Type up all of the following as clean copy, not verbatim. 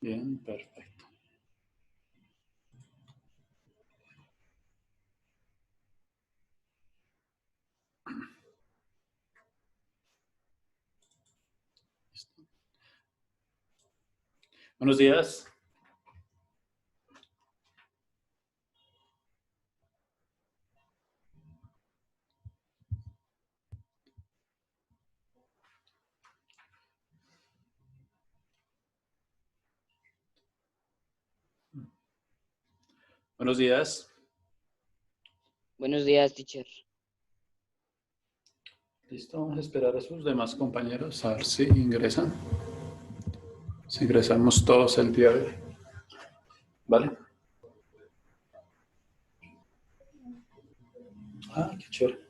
Bien, perfecto. Buenos días. Buenos días. Buenos días, teacher. Listo, vamos a esperar a sus demás compañeros a ver si ingresan. Si ingresamos todos el día de hoy. ¿Vale? Ah, qué chévere.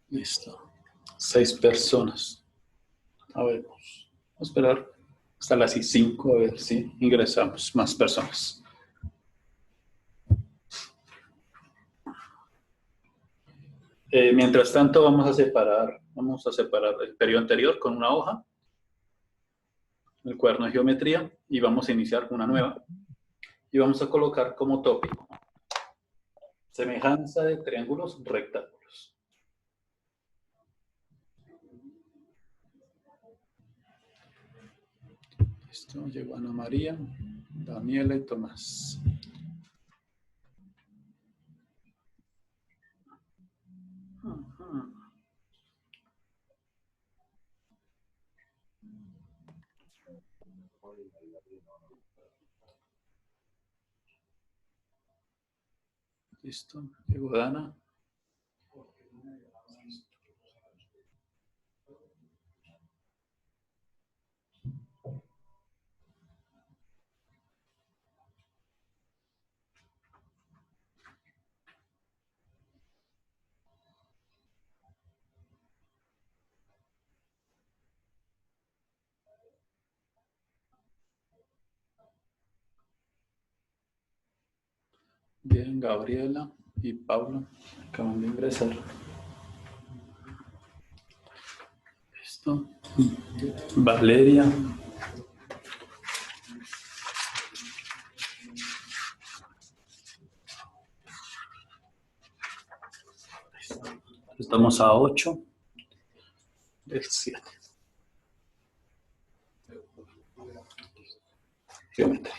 Listo. 6 personas. A ver, vamos a esperar hasta las 5 a ver si ingresamos más personas. Mientras tanto, vamos a separar el periodo anterior con una hoja, el cuaderno de geometría, y vamos a iniciar una nueva. Y vamos a colocar como tópico semejanza de triángulos rectángulos. Listo, llegó Ana María, Daniela y Tomás. Listo, llegó Dana. Bien, Gabriela y Paula acaban de ingresar. Listo. Valeria. Estamos a 8 del 7. Geometría.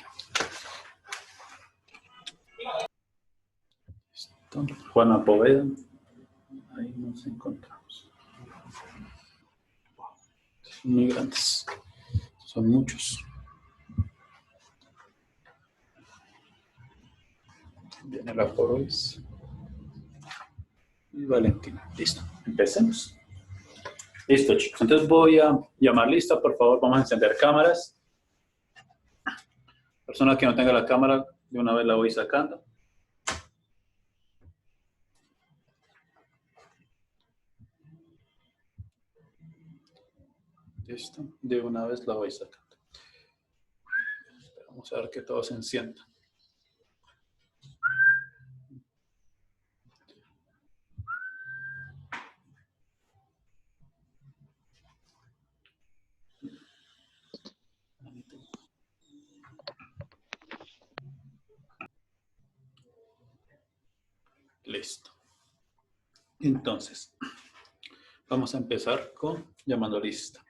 Listo. Juana Poveda. Ahí nos encontramos. Son muy grandes. Son muchos. Viene la Porois. Y Valentina. Listo. Empecemos. Listo, chicos. Entonces voy a llamar lista, por favor. Vamos a encender cámaras. Persona que no tenga la cámara, de una vez la voy sacando. Listo. De una vez la voy sacando. Vamos a ver que todo se encienda. Listo. Entonces, vamos a empezar con llamando lista.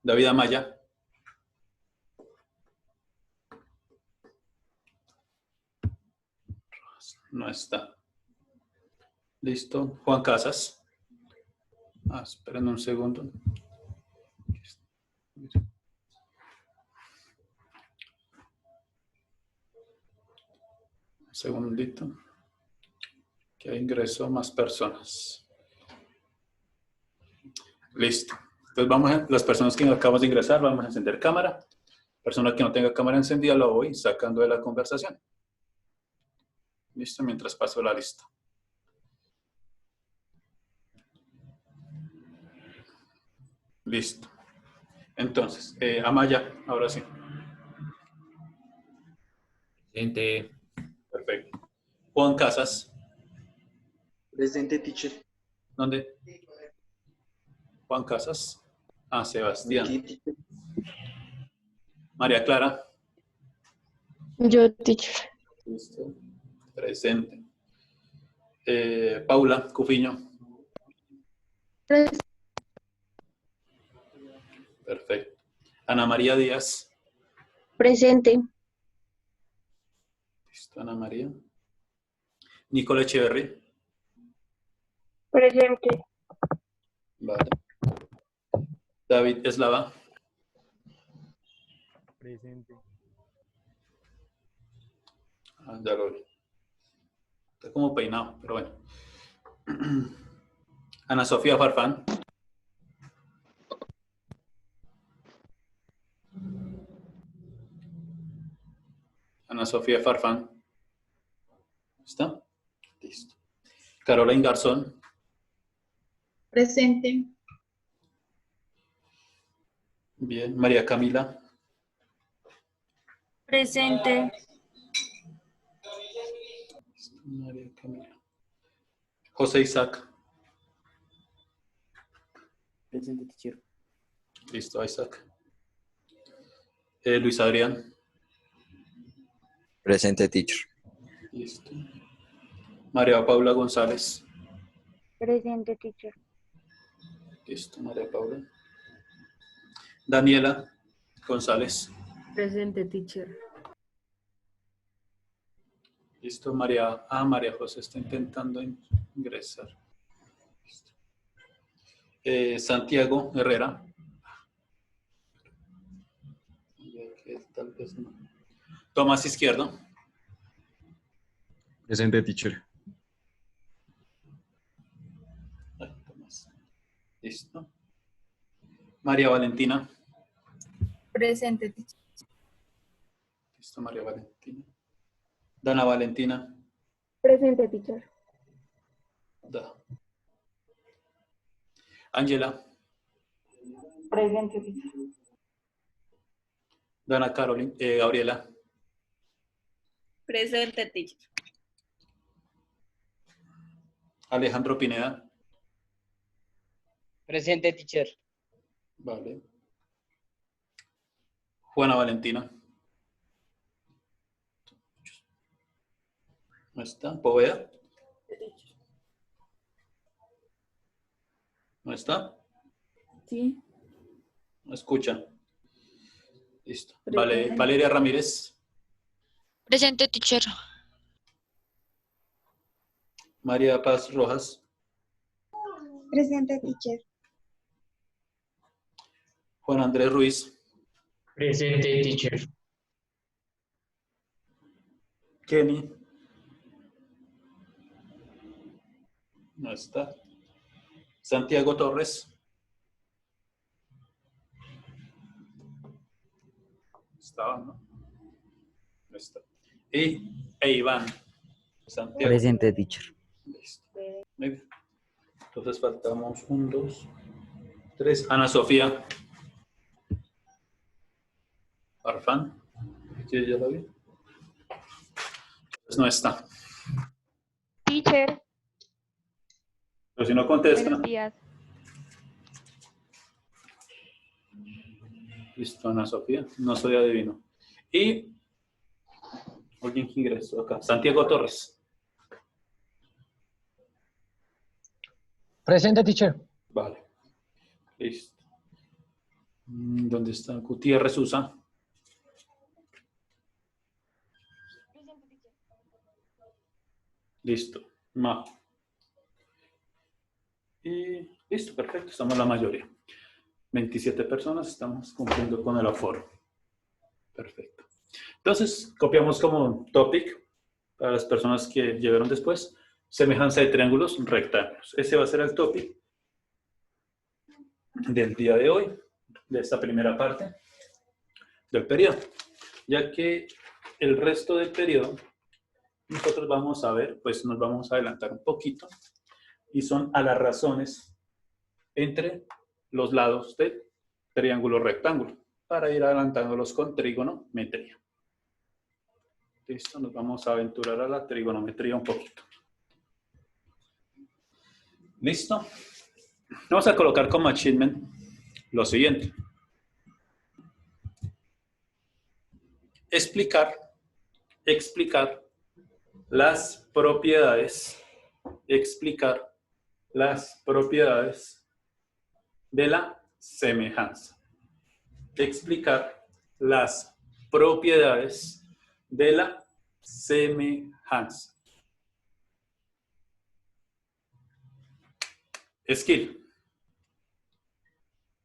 David Amaya. No está. Listo. Juan Casas. Esperen un segundo. Un segundito. Que ingresó más personas. Listo. Entonces las personas que acabamos de ingresar, vamos a encender cámara. Persona que no tenga cámara encendida, lo voy sacando de la conversación. Listo, mientras paso la lista. Listo. Entonces, Amaya, ahora sí. Presente. Perfecto. Juan Casas. Presente, teacher. ¿Dónde? Juan Casas. Ah, Sebastián. Aquí, teacher. María Clara. Yo, teacher. Listo. Presente. Paula Cufiño. Perfecto. Ana María Díaz. Presente. Listo, Ana María. Nicole Echeverry. Presente. Vale. David Eslava. Presente. Ah, ya lo vi. Está como peinado, pero bueno. Ana Sofía Farfán. Ana Sofía Farfán. ¿Está? Listo. Caroline Garzón. Presente. Bien. María Camila. Presente. María Camila. José Isaac. Presente, teacher. Listo, Isaac. Luis Adrián. Presente, teacher. Listo. María Paula González. Presente, teacher. Listo, María Paula. Daniela González. Presente, teacher. Listo, María. Ah, María José está intentando ingresar. Listo. Santiago Herrera. Tal vez no. Tomás Izquierdo. Presente, teacher. Ay, Tomás. Listo. María Valentina. Presente, teacher. Listo, María Valentina. Dana Valentina. Presente, teacher. Da. Ángela. Presente, teacher. Dana Caroline. Gabriela. Presente, teacher. Alejandro Pineda. Presente, teacher. Vale. Juana Valentina. ¿No está? Poveda. ¿No está? Sí. No escucha. Listo. Presente. Valeria Ramírez. Presente, teacher. María Paz Rojas. Presente, teacher. Juan Andrés Ruiz. Presente, teacher. Kenny. No está. Santiago Torres. Estaba, ¿no? No está. Y Iván. Santiago. Presente, teacher. Listo. Muy bien. Entonces faltamos 1, 2, 3. Ana Sofía. Farfán. ¿Sí, ya lo vi? Pues no está. Teacher. Pero si no contesta. Buenos días. Listo, Ana Sofía. No soy adivino. Y alguien que ingresó acá. Santiago Torres. Presente, teacher. Vale. Listo. ¿Dónde está? Gutiérrez Usa. Listo. Ma. Y listo, perfecto. Estamos la mayoría. 27 personas. Estamos cumpliendo con el aforo. Perfecto. Entonces, copiamos como topic para las personas que llegaron después. Semejanza de triángulos rectángulos. Ese va a ser el topic del día de hoy, de esta primera parte del periodo. Ya que el resto del periodo, nosotros vamos a ver, pues nos vamos a adelantar un poquito, y son a las razones entre los lados del triángulo rectángulo, para ir adelantándolos con trigonometría. Listo, nos vamos a aventurar a la trigonometría un poquito. ¿Listo? Vamos a colocar como achievement lo siguiente. Explicar las propiedades, de la semejanza. Explicar las propiedades de la semejanza. Skill.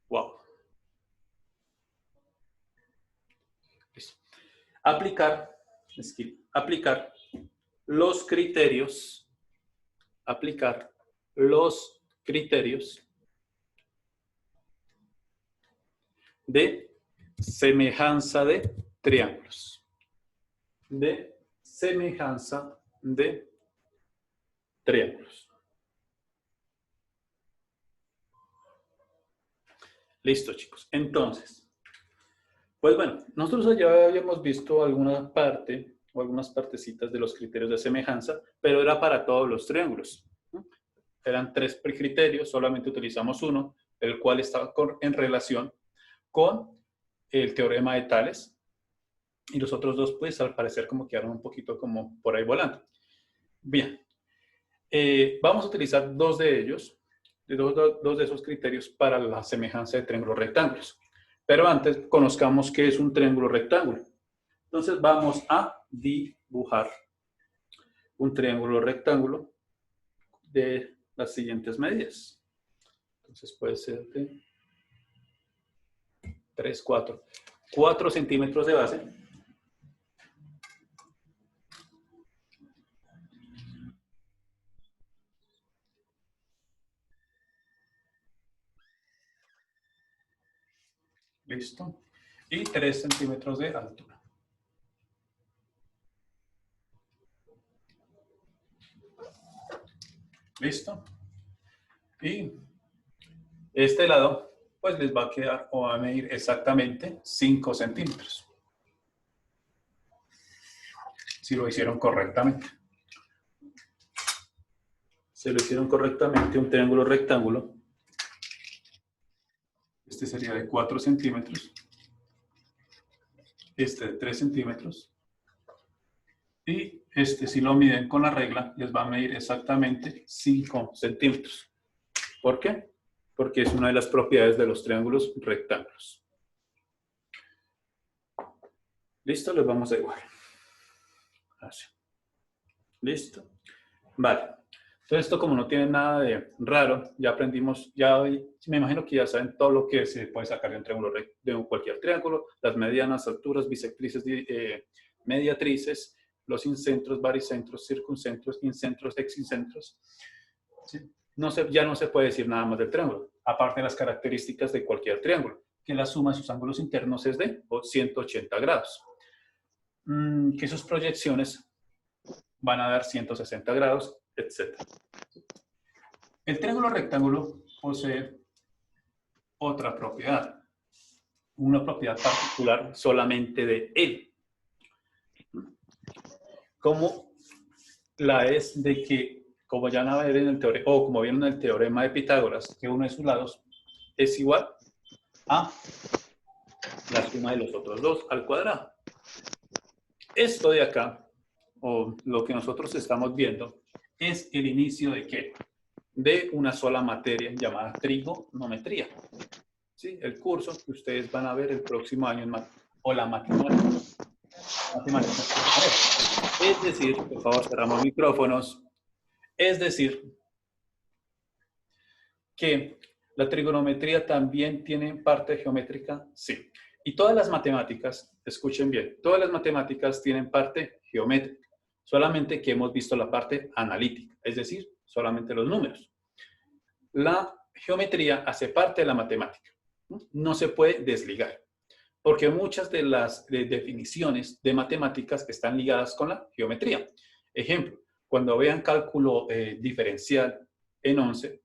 Wow. Listo. Aplicar los criterios, de semejanza de triángulos. Listo, chicos. Entonces, pues bueno, nosotros ya habíamos visto alguna parte o algunas partecitas de los criterios de semejanza, pero era para todos los triángulos, ¿no? Eran 3 criterios, solamente utilizamos uno, el cual estaba en relación con el teorema de Tales, y los otros 2, pues, al parecer como quedaron un poquito como por ahí volando. Bien, vamos a utilizar 2 de ellos, dos de esos criterios para la semejanza de triángulos rectángulos. Pero antes, conozcamos qué es un triángulo rectángulo. Entonces, vamos a dibujar un triángulo rectángulo de las siguientes medidas. Entonces, puede ser de 3, 4. 4 centímetros de base. Listo. Y 3 centímetros de altura. Listo. Y este lado, pues les va a quedar o va a medir exactamente 5 centímetros. Si lo hicieron correctamente. Si lo hicieron correctamente, un triángulo rectángulo. Este sería de 4 centímetros. Este de 3 centímetros. Y este, si lo miden con la regla, les va a medir exactamente 5 centímetros. ¿Por qué? Porque es una de las propiedades de los triángulos rectángulos. ¿Listo? Les vamos a igualar. Así. ¿Listo? Vale. Entonces esto, como no tiene nada de raro, ya aprendimos, ya hoy, me imagino que ya saben todo lo que se puede sacar de un triángulo, de cualquier triángulo, las medianas, alturas, bisectrices, mediatrices, los incentros, baricentros, circuncentros, incentros, exincentros. ¿Sí? Ya no se puede decir nada más del triángulo, aparte de las características de cualquier triángulo, que la suma de sus ángulos internos es de 180 grados. Que sus proyecciones van a dar 160 grados, etc. El triángulo rectángulo posee otra propiedad, una propiedad particular solamente de él. Como la es de que, como ya van a ver en el teorema, o como vieron en el teorema de Pitágoras, que uno de sus lados es igual a la suma de los otros 2 al cuadrado. Esto de acá, o lo que nosotros estamos viendo, es el inicio de ¿qué? De una sola materia llamada trigonometría. ¿Sí? El curso que ustedes van a ver el próximo año o la matemática. Es decir, por favor, cerramos micrófonos. Es decir, que la trigonometría también tiene parte geométrica, sí. Y todas las matemáticas, escuchen bien, todas las matemáticas tienen parte geométrica. Solamente que hemos visto la parte analítica, es decir, solamente los números. La geometría hace parte de la matemática. No se puede desligar, porque muchas de las definiciones de matemáticas están ligadas con la geometría. Ejemplo, cuando vean cálculo diferencial en 11,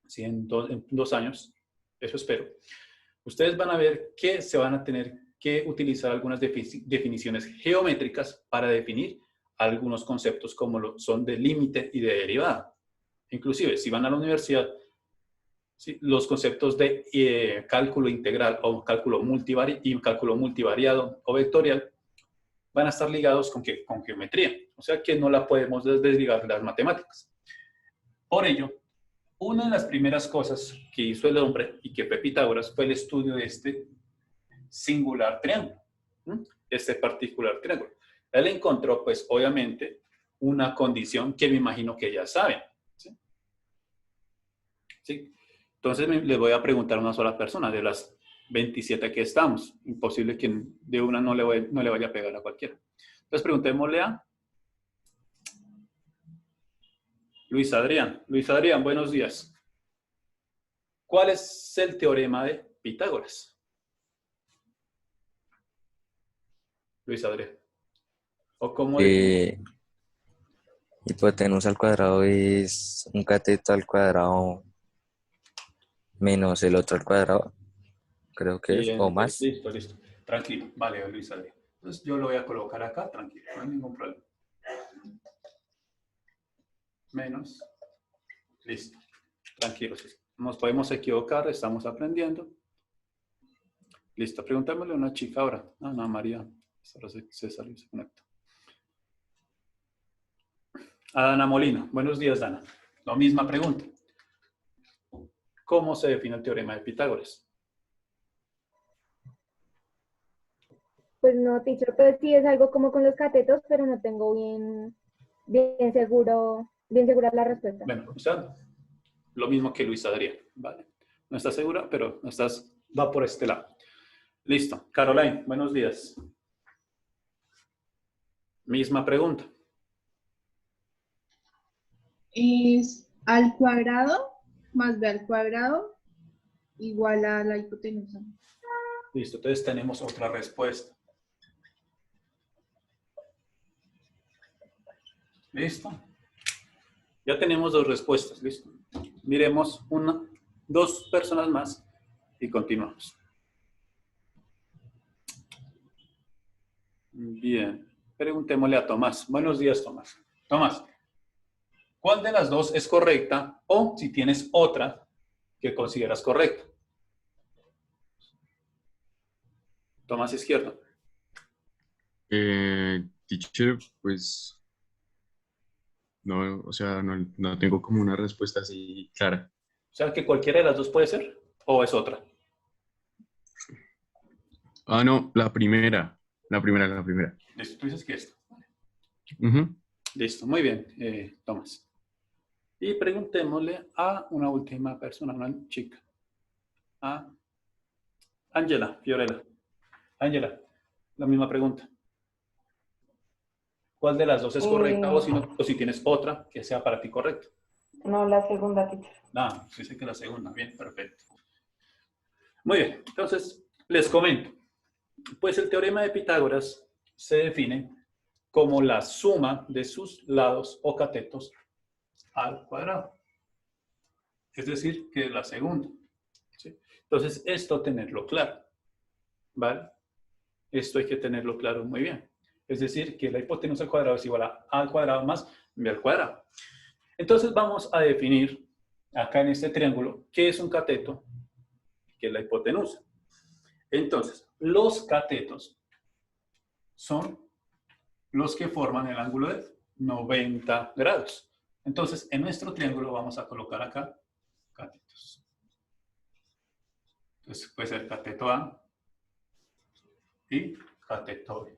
¿sí? en 2 años, eso espero, ustedes van a ver que se van a tener que utilizar algunas definiciones geométricas para definir algunos conceptos como lo son de límite y de derivada. Inclusive, si van a la universidad, ¿sí?, los conceptos de cálculo integral o cálculo multivariado o vectorial van a estar ligados ¿con qué? Con geometría. O sea que no la podemos desligar de las matemáticas. Por ello, una de las primeras cosas que hizo el hombre y que fue Pitágoras fue el estudio de este singular triángulo, este particular triángulo. Él encontró, pues, obviamente, una condición que me imagino que ya saben. ¿Sí? ¿Sí? Entonces, les voy a preguntar a una sola persona de las 27 que estamos. Imposible que de una no le vaya a pegar a cualquiera. Entonces, preguntémosle a Luis Adrián. Luis Adrián, buenos días. ¿Cuál es el teorema de Pitágoras? Luis Adrián. ¿O cómo hipotenusa al cuadrado es un cateto al cuadrado menos el otro al cuadrado, creo que es, Bien, o más. listo. Tranquilo, vale, Luis Adrián. Entonces yo lo voy a colocar acá, tranquilo, no hay ningún problema. Menos. Listo. Tranquilos. Nos podemos equivocar, estamos aprendiendo. Listo, preguntémosle a una chica ahora. No, María. Ahora se salió y se conecta. A Dana Molina. Buenos días, Dana. La misma pregunta. ¿Cómo se define el teorema de Pitágoras? Pues no, teacher, pero sí es algo como con los catetos, pero no tengo bien segura la respuesta. Bueno, o sea, lo mismo que Luis Adrián, ¿vale? No está segura, pero va por este lado. Listo. Caroline, buenos días. Misma pregunta. Es al cuadrado más b al cuadrado igual a la hipotenusa. Listo, entonces tenemos otra respuesta. ¿Listo? Ya tenemos dos respuestas, ¿listo? Miremos dos personas más y continuamos. Bien, preguntémosle a Tomás. Buenos días, Tomás. Tomás, ¿cuál de las dos es correcta o si tienes otra que consideras correcta? Tomás Izquierdo. Teacher, pues no, o sea, no tengo como una respuesta así clara. O sea, que cualquiera de las dos puede ser o es otra. Ah, no, la primera. Listo, tú dices que esta. Ujú. Listo, muy bien, Tomás. Y preguntémosle a una última persona, una chica. A Ángela Fiorella. Ángela, la misma pregunta. ¿Cuál de las dos es correcta o si tienes otra que sea para ti correcta? No, la segunda, teacher. Ah, dice que la segunda. Bien, perfecto. Muy bien, entonces les comento. Pues el teorema de Pitágoras se define como la suma de sus lados o catetos al cuadrado. Es decir, que es la segunda. ¿Sí? Entonces, esto tenerlo claro. ¿Vale? Esto hay que tenerlo claro muy bien. Es decir, que la hipotenusa al cuadrado es igual a al cuadrado más b al cuadrado. Entonces, vamos a definir acá en este triángulo qué es un cateto, qué es la hipotenusa. Entonces, los catetos son los que forman el ángulo de 90 grados. Entonces, en nuestro triángulo vamos a colocar acá catetos. Entonces, puede ser cateto A y cateto B.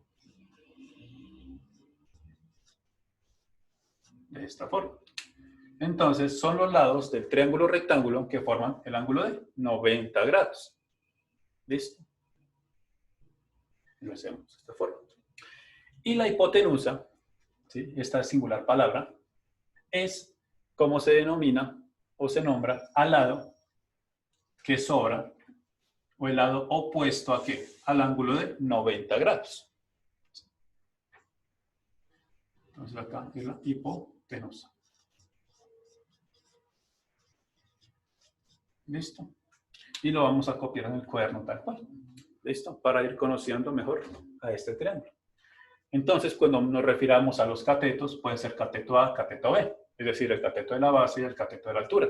De esta forma. Entonces, son los lados del triángulo rectángulo que forman el ángulo de 90 grados. ¿Listo? Lo hacemos de esta forma. Y la hipotenusa, ¿sí?, esta singular palabra, es como se denomina o se nombra al lado que sobra o el lado opuesto a ¿qué? Al ángulo de 90 grados. Entonces acá es la hipotenusa. ¿Listo? Y lo vamos a copiar en el cuaderno tal cual. ¿Listo? Para ir conociendo mejor a este triángulo. Entonces, cuando nos refiramos a los catetos, puede ser cateto A, cateto B, es decir, el cateto de la base y el cateto de la altura.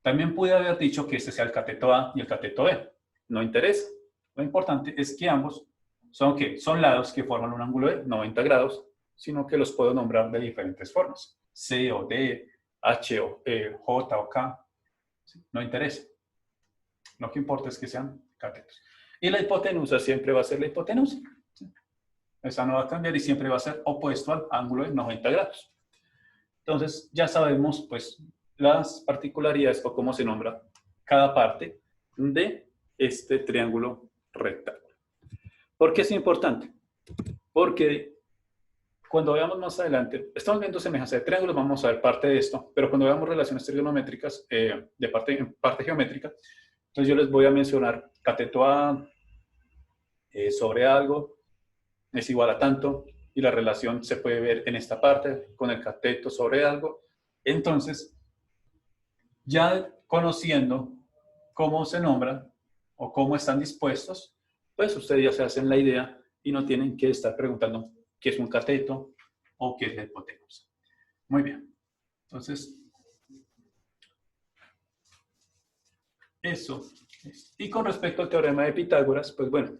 También pude haber dicho que este sea el cateto A y el cateto B. No interesa. Lo importante es que ambos son, ¿qué? Son lados que forman un ángulo de 90 grados, sino que los puedo nombrar de diferentes formas. C o D, H o J o K. No interesa. Lo que importa es que sean catetos. Y la hipotenusa siempre va a ser la hipotenusa. Esa no va a cambiar y siempre va a ser opuesto al ángulo de 90 grados. Entonces, ya sabemos, pues, las particularidades o cómo se nombra cada parte de este triángulo rectángulo. ¿Por qué es importante? Porque cuando veamos más adelante, estamos viendo semejanza de triángulos, vamos a ver parte de esto, pero cuando veamos relaciones trigonométricas de parte geométrica, entonces yo les voy a mencionar cateto A sobre algo es igual a tanto, y la relación se puede ver en esta parte con el cateto sobre algo. Entonces, ya conociendo cómo se nombran o cómo están dispuestos, pues ustedes ya se hacen la idea y no tienen que estar preguntando qué es un cateto o qué es la hipotenusa. Muy bien. Entonces, eso es. Y con respecto al teorema de Pitágoras, pues bueno,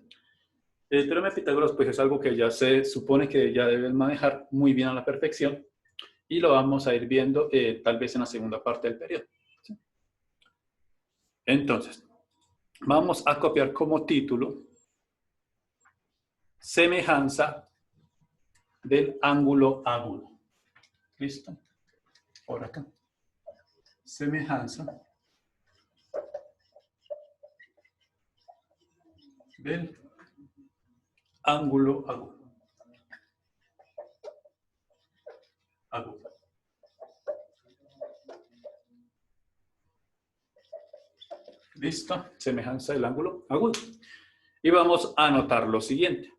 el teorema de Pitágoras pues es algo que ya se supone que ya deben manejar muy bien a la perfección y lo vamos a ir viendo tal vez en la segunda parte del periodo. ¿Sí? Entonces, vamos a copiar como título semejanza del ángulo agudo. ¿Listo? Por acá. Semejanza del ángulo agudo. ¿Listo? Semejanza del ángulo agudo. Y vamos a anotar lo siguiente.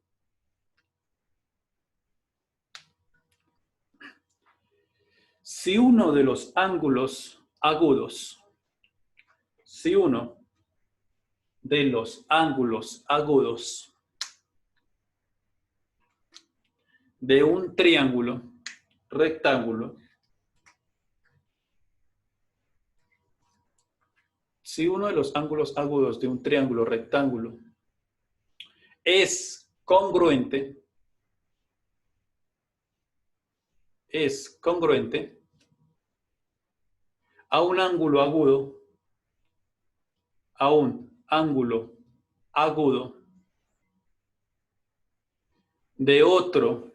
Si uno de los ángulos agudos, de un triángulo rectángulo, si uno de los ángulos agudos de un triángulo rectángulo es congruente a un ángulo agudo de otro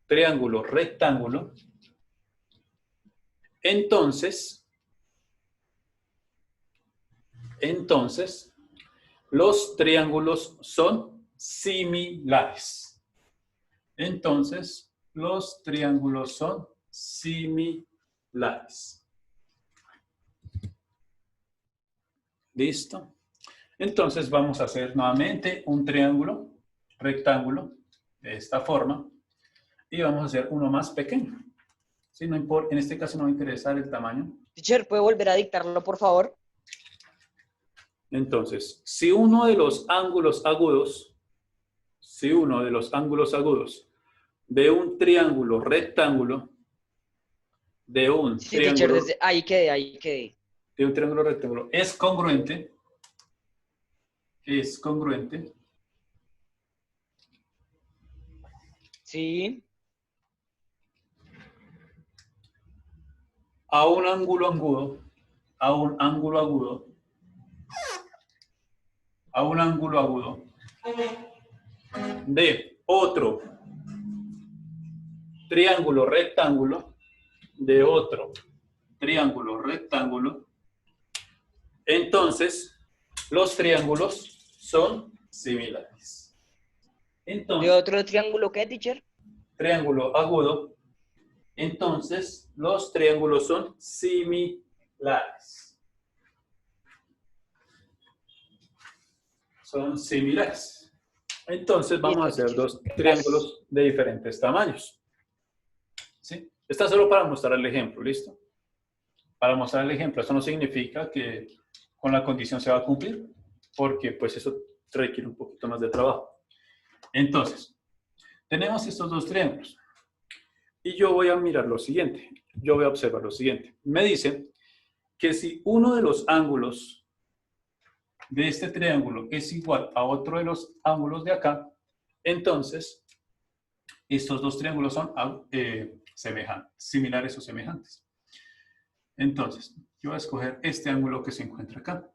triángulo rectángulo, entonces los triángulos son similares. ¿Listo? Entonces vamos a hacer nuevamente un triángulo rectángulo de esta forma y vamos a hacer uno más pequeño. ¿Sí? No importa, en este caso no me interesa el tamaño. Teacher, ¿puede volver a dictarlo, por favor? Entonces, si uno de los ángulos agudos de un triángulo rectángulo, Sí, teacher, desde ahí quedé. de un triángulo rectángulo es congruente Sí, a un ángulo agudo de otro triángulo rectángulo, entonces los triángulos son similares. Entonces, ¿de otro triángulo qué, teacher? triángulo agudo, entonces los triángulos son similares. Entonces vamos a hacer dos triángulos de diferentes tamaños. ¿sí? Está solo para mostrar el ejemplo, ¿listo? Para mostrar el ejemplo. Esto no significa que con la condición se va a cumplir, porque pues eso requiere un poquito más de trabajo. Entonces, tenemos estos dos triángulos. Y yo voy a mirar lo siguiente. Yo voy a observar lo siguiente. Me dice que si uno de los ángulos de este triángulo es igual a otro de los ángulos de acá, entonces estos dos triángulos son similares o semejantes. Entonces, yo voy a escoger este ángulo que se encuentra acá.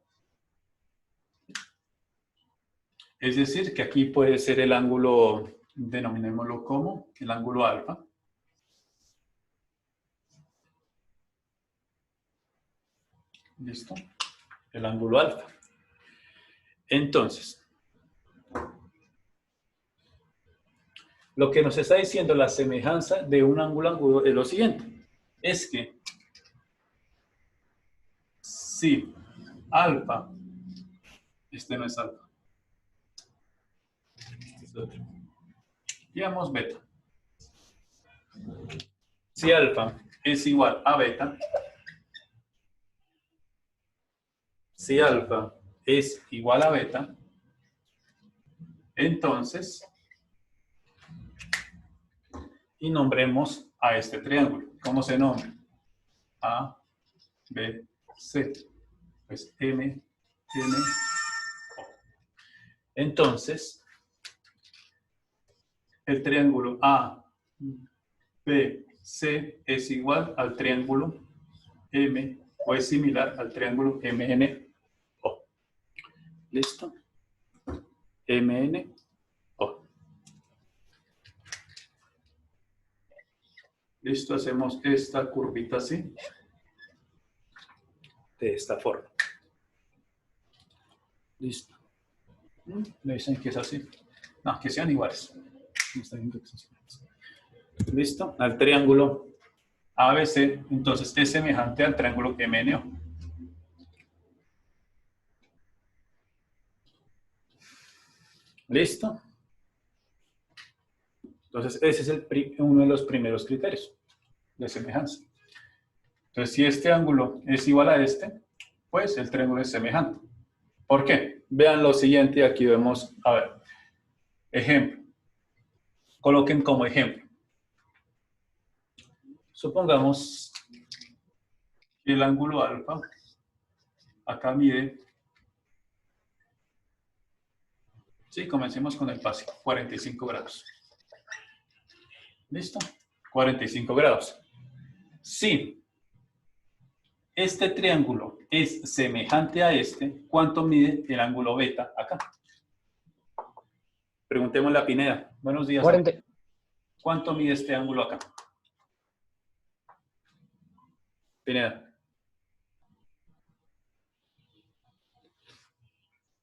Es decir, que aquí puede ser el ángulo, denominémoslo como el ángulo alfa. ¿Listo? El ángulo alfa. Entonces, lo que nos está diciendo la semejanza de un ángulo agudo es lo siguiente. Es que si alfa, este no es alfa, este es otro, digamos beta. Si alfa es igual a beta, si alfa es igual a beta, entonces, y nombremos a este triángulo. ¿Cómo se nombra? A, B, C. Pues M, N, O. Entonces, el triángulo A, B, C es igual al triángulo M, o es similar al triángulo MN, O. ¿Listo? MN, O. Listo, hacemos esta curvita así, de esta forma. Listo. Me dicen que es así. No, que sean iguales. Listo. Al triángulo ABC, entonces es semejante al triángulo MNO. ¿Listo? Entonces ese es uno de los primeros criterios de semejanza. Entonces si este ángulo es igual a este, pues el triángulo es semejante. ¿Por qué? Vean lo siguiente, aquí vemos, a ver, ejemplo. Coloquen como ejemplo. Supongamos que el ángulo alfa acá mide, sí, comencemos con el básico, 45 grados. ¿Listo? 45 grados. Si este triángulo es semejante a este, ¿cuánto mide el ángulo beta acá? Preguntémosle a Pineda. Buenos días. 40. ¿Cuánto mide este ángulo acá? Pineda.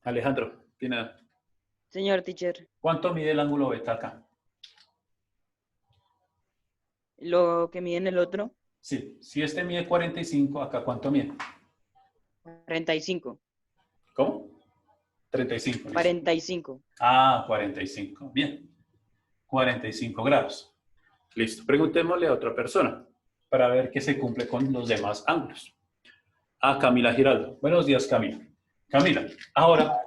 Alejandro, Pineda. Señor teacher, ¿Cuánto mide el ángulo beta acá? lo que mide en el otro, Sí, si este mide 45, acá ¿cuánto mide? 45. ¿Cómo? 35. listo. 45. Ah, 45. Bien. 45 grados. Listo. Preguntémosle a otra persona para ver qué se cumple con los demás ángulos. A Camila Giraldo. Buenos días, Camila. Camila, ahora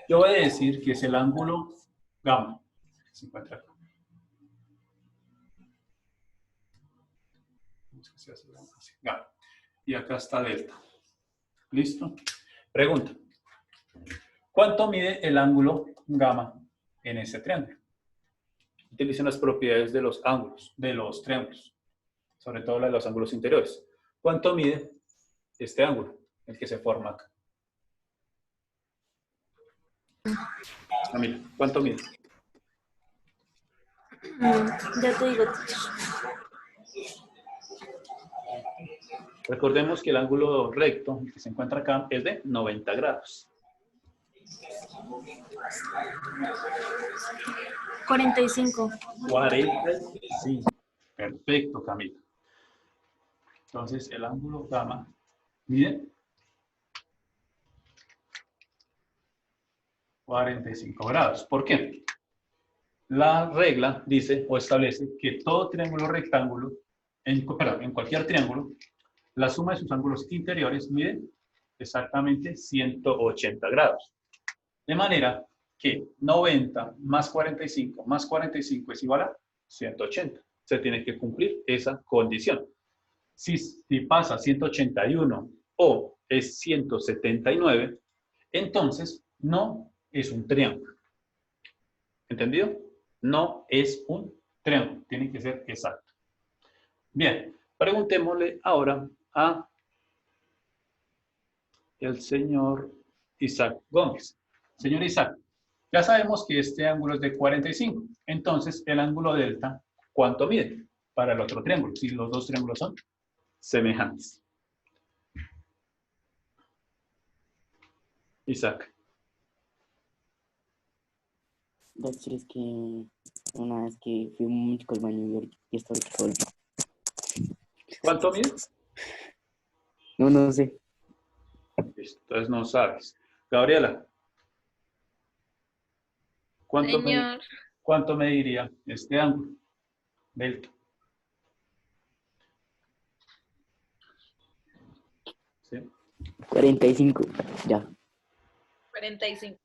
yo voy a decir que es el ángulo gamma. Se encuentra acá. Gamma. Y acá está delta. ¿Listo? Pregunta. ¿Cuánto mide el ángulo gamma en ese triángulo? Utilicen las propiedades de los ángulos, de los triángulos, sobre todo la de los ángulos interiores. ¿Cuánto mide este ángulo, el que se forma acá? Camila, ¿cuánto mide? Ya te digo. Recordemos que el ángulo recto que se encuentra acá es de 90 grados. 45. 45. Perfecto, Camila. Entonces, el ángulo gamma mide 45 grados. ¿Por qué? la regla dice o establece que todo triángulo rectángulo, en cualquier triángulo, la suma de sus ángulos interiores mide exactamente 180 grados. De manera que 90 más 45 es igual a 180. Se tiene que cumplir esa condición. Si pasa 181 o es 179, entonces no es un triángulo. ¿Entendido? No es un triángulo. Tiene que ser exacto. Bien, preguntémosle ahora a el señor Isaac Gómez. Señor Isaac, ya sabemos que este ángulo es de 45. Entonces, el ángulo delta, ¿cuánto mide para el otro triángulo? Si los dos triángulos son semejantes. Isaac. Doctor, es que una vez que fui un momentico al baño y esto lo que volví. ¿Cuánto mide? No sé. Entonces no sabes. Gabriela. ¿Cuánto mediría este ángulo? Delta. ¿Sí? 45, ya. 45.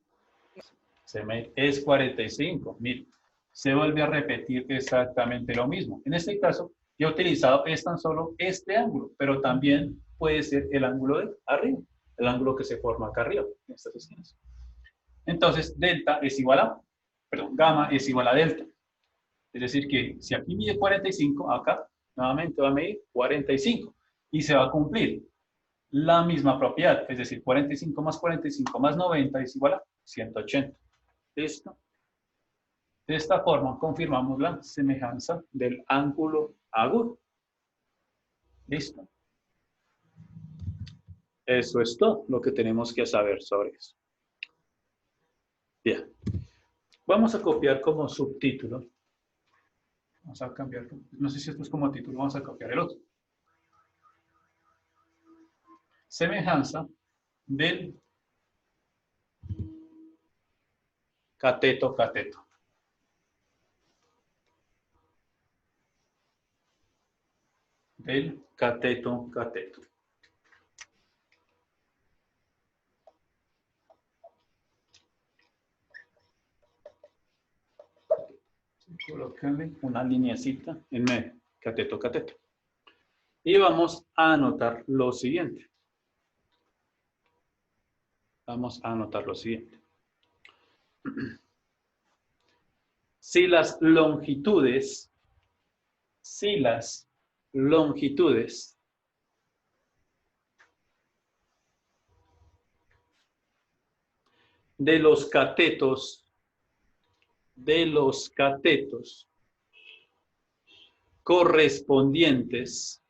Es 45. Mire, se vuelve a repetir exactamente lo mismo. En este caso, yo he utilizado es tan solo este ángulo, pero también puede ser el ángulo de arriba, el ángulo que se forma acá arriba, en estas esquinas. Entonces, delta es igual a, gamma es igual a delta. Es decir, que si aquí mide 45, acá nuevamente va a medir 45 y se va a cumplir la misma propiedad, es decir, 45 más 90 es igual a 180. ¿Listo? De esta forma confirmamos la semejanza del ángulo agudo. ¿Listo? Eso es todo lo que tenemos que saber sobre eso. Bien. Vamos a copiar como subtítulo. Vamos a cambiar. No sé si esto es como título. Vamos a copiar el otro. Semejanza del cateto-cateto. Del cateto-cateto. Colocarle una lineacita en medio, cateto-cateto. Y vamos a anotar lo siguiente. Vamos a anotar lo siguiente. Si las longitudes de los catetos correspondientes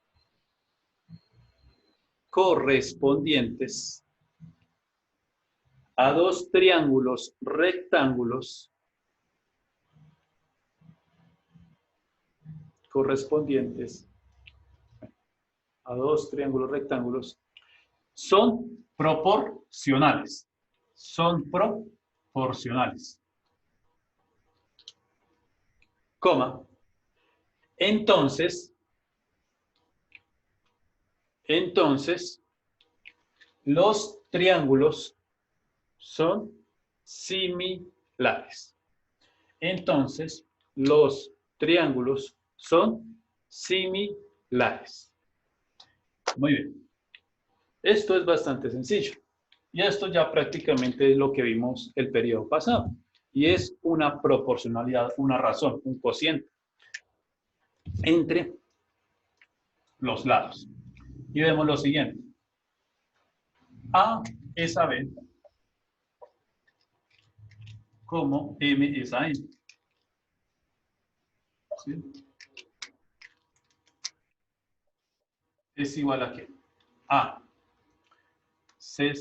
a dos triángulos rectángulos son proporcionales. Coma. Entonces, los triángulos son similares. Entonces, los triángulos son similares. Muy bien. Esto es bastante sencillo. Y esto ya prácticamente es lo que vimos el periodo pasado. Y es una proporcionalidad, una razón, un cociente entre los lados. Y vemos lo siguiente. A es a B como M es a N. ¿Sí? Es igual a ¿qué? A. C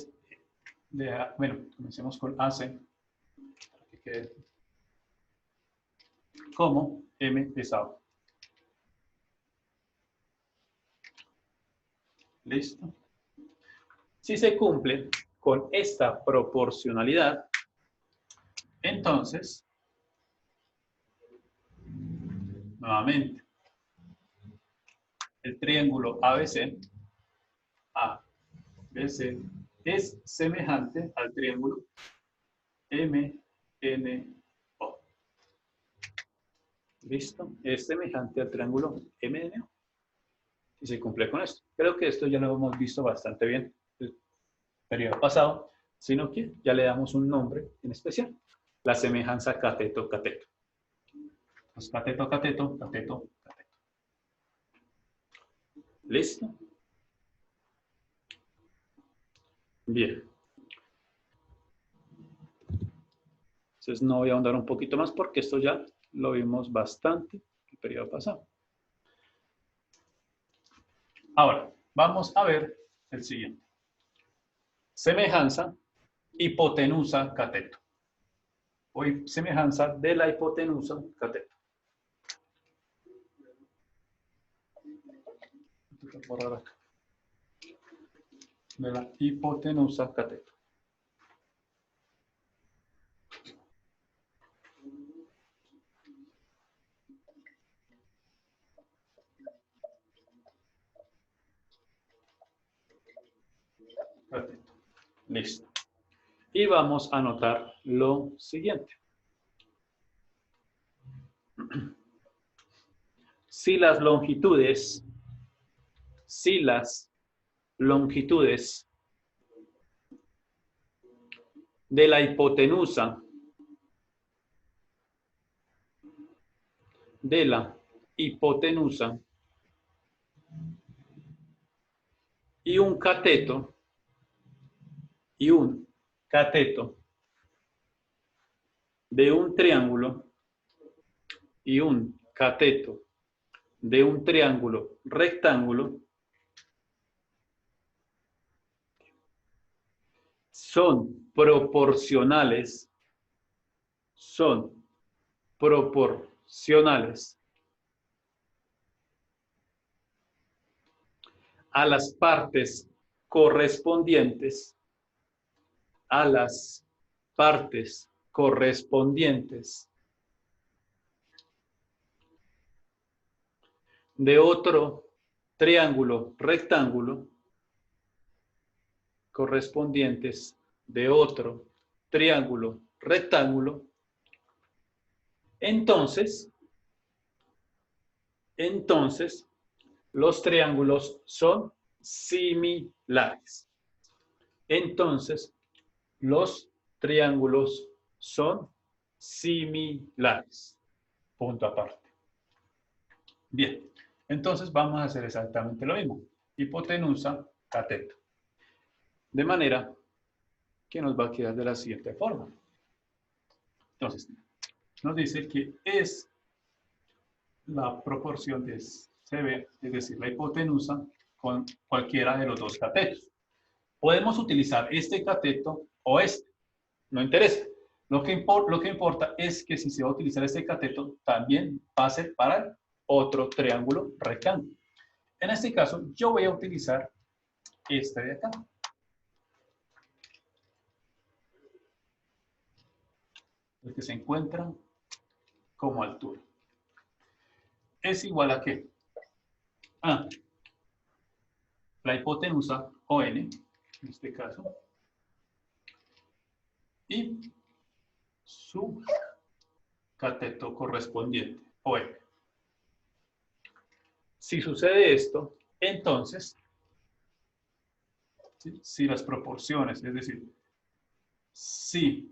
de A. Bueno, comencemos con AC. Para que quede como M es a O. ¿Listo? Si se cumple con esta proporcionalidad, entonces nuevamente, el triángulo ABC, ABC es semejante al triángulo MNO. ¿Listo? Es semejante al triángulo MNO. Y se cumple con esto. Creo que esto ya lo hemos visto bastante bien el periodo pasado, sino que ya le damos un nombre en especial. La semejanza cateto-cateto. Entonces, cateto-cateto, cateto-cateto. ¿Listo? Bien. Entonces no voy a ahondar un poquito más porque esto ya lo vimos bastante el periodo pasado. Ahora, vamos a ver el siguiente. Semejanza, hipotenusa, cateto. O semejanza de la hipotenusa, cateto. De la hipotenusa, cateto. Cateto. Listo. Y vamos a anotar lo siguiente. Si las longitudes de la hipotenusa y un cateto de un triángulo y un cateto de un triángulo rectángulo son proporcionales a las partes correspondientes de otro triángulo rectángulo correspondientes de otro triángulo rectángulo, entonces los triángulos son similares. Entonces, los triángulos son similares. Punto aparte. Bien, entonces vamos a hacer exactamente lo mismo. Hipotenusa, cateto. De manera que nos va a quedar de la siguiente forma. Entonces, nos dice que es la proporción de CB, es decir, la hipotenusa con cualquiera de los dos catetos. Podemos utilizar este cateto o este, no interesa. Lo que importa es que si se va a utilizar este cateto, también va a ser para otro triángulo rectángulo. En este caso, yo voy a utilizar este de acá. El que se encuentra como altura. ¿Es igual a qué? A la hipotenusa ON, en este caso, y su cateto correspondiente, OM. Si sucede esto, entonces, si las proporciones, es decir, si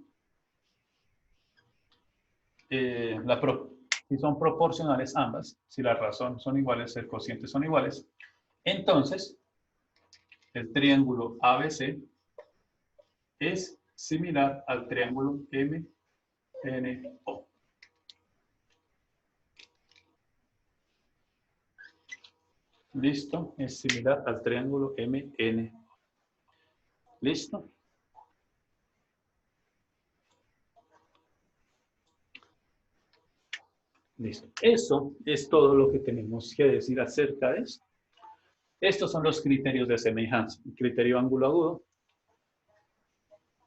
si son proporcionales ambas, si las razones son iguales, el cociente son iguales, entonces el triángulo ABC es similar al triángulo MNO. ¿Listo? Es similar al triángulo MNO. ¿Listo? Listo. Eso es todo lo que tenemos que decir acerca de esto. Estos son los criterios de semejanza. El criterio ángulo-agudo,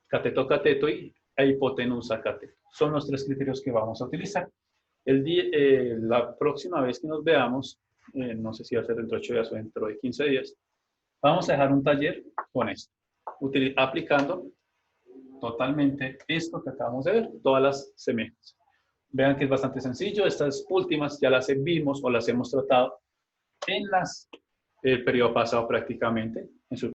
cateto-cateto y hipotenusa-cateto. Son los tres criterios que vamos a utilizar. La próxima vez que nos veamos, no sé si va a ser dentro de 8 días o dentro de 15 días, vamos a dejar un taller con esto, aplicando totalmente esto que acabamos de ver, todas las semejanzas. Vean que es bastante sencillo. Estas últimas ya las vimos o las hemos tratado en el periodo pasado prácticamente, en su